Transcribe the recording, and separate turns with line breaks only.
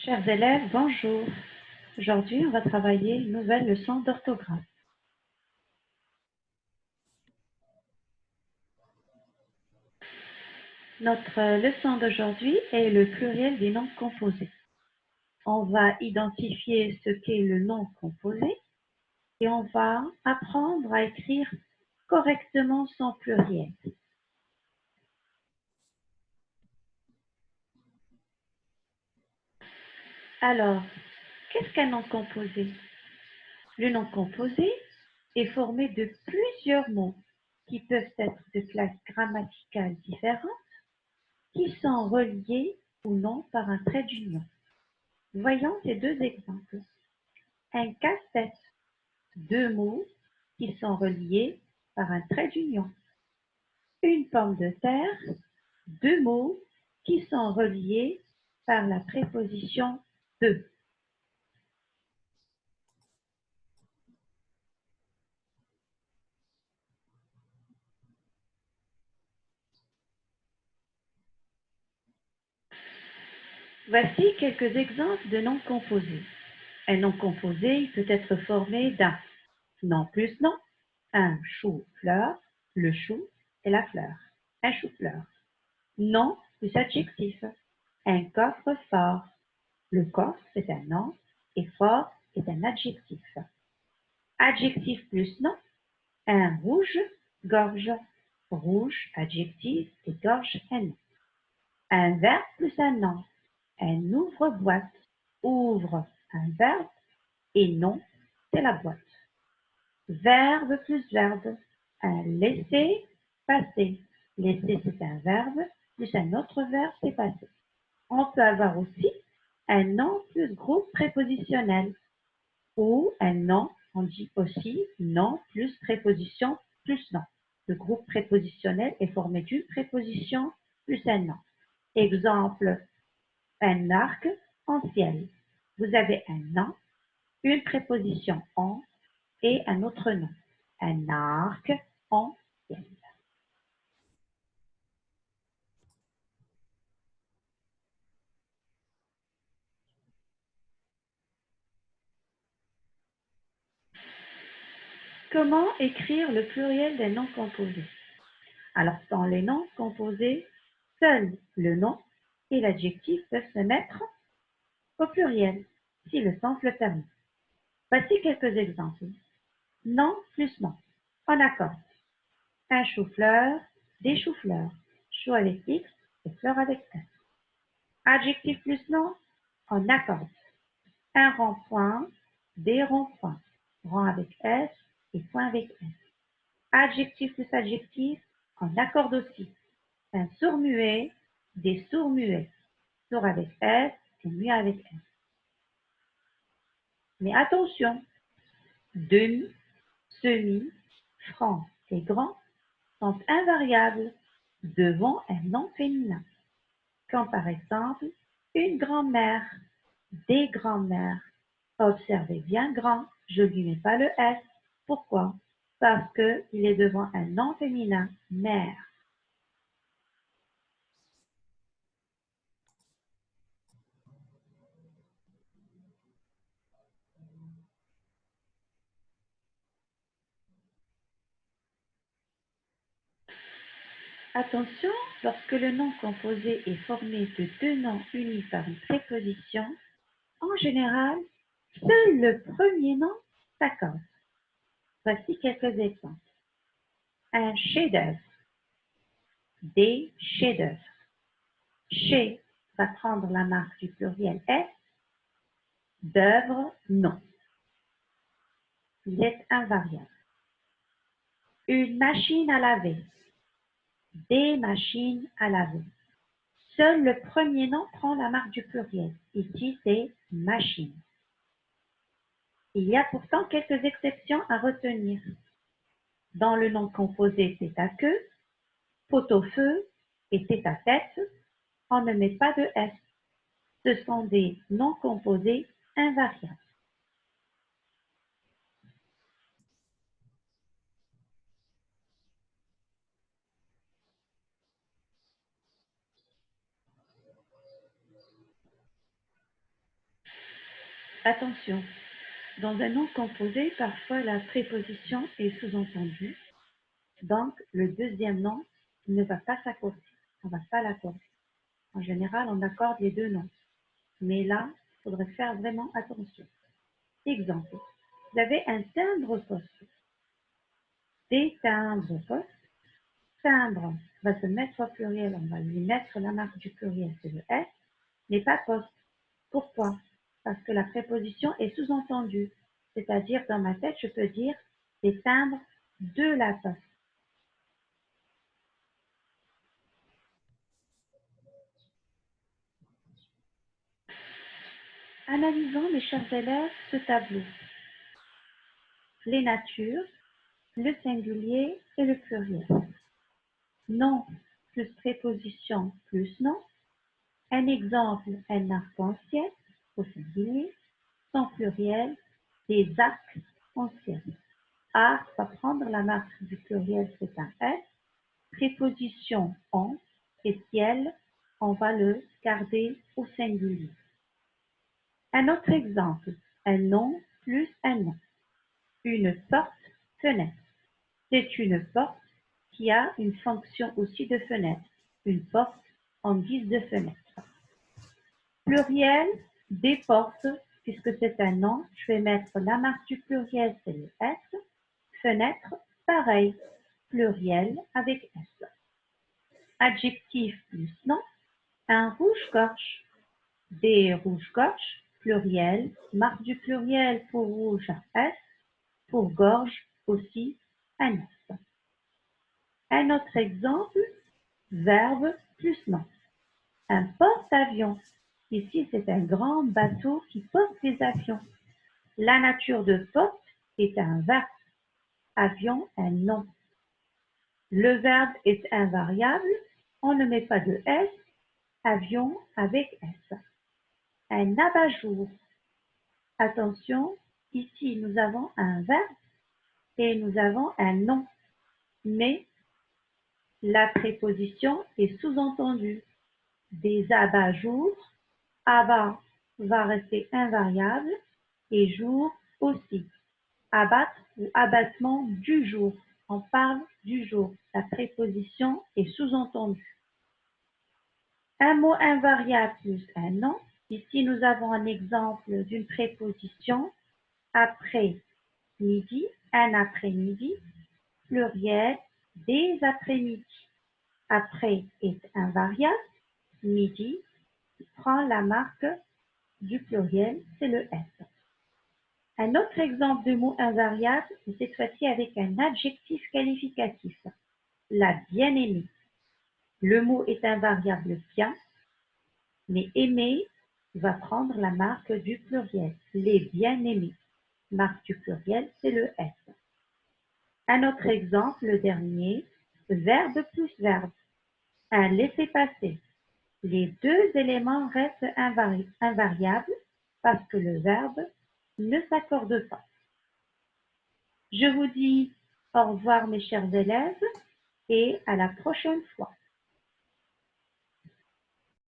Chers élèves, bonjour. Aujourd'hui, on va travailler une nouvelle leçon d'orthographe. Notre leçon d'aujourd'hui est le pluriel des noms composés. On va identifier ce qu'est le nom composé et on va apprendre à écrire correctement son pluriel. Alors, qu'est-ce qu'un nom composé? Le nom composé est formé de plusieurs mots qui peuvent être de classes grammaticales différentes, qui sont reliés ou non par un trait d'union. Voyons ces deux exemples. Un casse-tête, deux mots qui sont reliés par un trait d'union. Une pomme de terre, deux mots qui sont reliés par la préposition de. Voici quelques exemples de noms composés. Un nom composé peut être formé d'un nom plus nom, un chou-fleur, le chou et la fleur, un chou-fleur. Nom plus adjectif, un coffre fort. Le coffre est un nom et fort est un adjectif. Adjectif plus nom, un rouge-gorge. Rouge, adjectif et gorge, un nom. Un verbe plus un nom, un ouvre-boîte. Ouvre, un verbe et nom, c'est la boîte. Verbe plus verbe, un laisser-passer. Laisser, c'est un verbe, plus un autre verbe, c'est passer. On peut avoir aussi un nom plus groupe prépositionnel ou un nom, on dit aussi nom plus préposition plus nom. Le groupe prépositionnel est formé d'une préposition plus un nom. Exemple, un arc en ciel. Vous avez un nom, une préposition en et un autre nom. Un arc en ciel. Comment écrire le pluriel des noms composés? Alors, dans les noms composés, seul le nom et l'adjectif peuvent se mettre au pluriel, si le sens le permet. Voici quelques exemples. Nom plus nom. On accorde. Un chou-fleur, des choux-fleurs. Chou avec X et fleur avec S. Adjectif plus nom, on accorde. Un rond-point, des ronds-points. Rond avec S et point avec S. Adjectif plus adjectif, on accorde aussi. Un sourd-muet, des sourds-muets. Sourd avec S et muet avec S. Mais attention, demi, semi, franc et grand sont invariables devant un nom féminin, comme par exemple une grand-mère, des grands-mères. Observez bien grand, je ne lui mets pas le S. Pourquoi? Parce qu'il est devant un nom féminin, mère. Attention, lorsque le nom composé est formé de deux noms unis par une préposition, en général, seul le premier nom s'accorde. Voici quelques exemples. Un chef-d'œuvre, des chefs-d'œuvre. Chez va prendre la marque du pluriel S, d'œuvre, non. Il est invariable. Une machine à laver, des machines à laver. Seul le premier nom prend la marque du pluriel. Ici, c'est machine. Il y a pourtant quelques exceptions à retenir. Dans le nom composé tête à queue, pot-au-feu et tête à tête, on ne met pas de S. Ce sont des noms composés invariables. Attention, dans un nom composé, parfois la préposition est sous-entendue, donc le deuxième nom ne va pas s'accorder, on ne va pas l'accorder. En général, on accorde les deux noms, mais là, il faudrait faire vraiment attention. Exemple, vous avez un timbre-poste, des timbres-poste, timbre va se mettre au pluriel, on va lui mettre la marque du pluriel, c'est le S, mais pas poste. Pourquoi? Parce que la préposition est sous-entendue, c'est-à-dire dans ma tête, je peux dire des timbres de la poste. Analysons, mes chers élèves, ce tableau. Les natures, le singulier et le pluriel. Nom plus préposition plus nom. Un exemple, un arc-en-ciel au singulier, sans pluriel, des arcs en ciel. Arc va prendre la marque du pluriel, c'est un S. Préposition en et ciel, on va le garder au singulier. Un autre exemple, un nom plus un nom. Une porte, fenêtre. C'est une porte qui a une fonction aussi de fenêtre. Une porte en guise de fenêtre. Pluriel, des portes, puisque c'est un nom, je vais mettre la marque du pluriel, c'est le S. Fenêtre, pareil, pluriel avec S. Adjectif plus nom, un rouge-gorge. Des rouges-gorges, pluriel, marque du pluriel pour rouge, un S, pour gorge aussi, un S. Un autre exemple, verbe plus nom. Un porte-avions. Ici, c'est un grand bateau qui porte des avions. La nature de porte est un verbe. Avion, un nom. Le verbe est invariable. On ne met pas de S. Avion avec S. Un abat-jour. Attention, ici, nous avons un verbe et nous avons un nom. Mais la préposition est sous-entendue. Des abat-jours. Abat va rester invariable et jour aussi. Abattre ou abattement du jour. On parle du jour. La préposition est sous-entendue. Un mot invariable plus un nom. Ici, nous avons un exemple d'une préposition après midi, un après-midi, pluriel, des après-midi. Après est invariable, midi prend la marque du pluriel, c'est le S. Un autre exemple de mot invariable, cette fois-ci avec un adjectif qualificatif. La bien-aimée. Le mot est invariable bien, mais aimer va prendre la marque du pluriel. Les bien-aimés. Marque du pluriel, c'est le S. Un autre exemple, le dernier, verbe plus verbe. Un laissez-passer. Les deux éléments restent invariables parce que le verbe ne s'accorde pas. Je vous dis au revoir mes chers élèves et à la prochaine fois.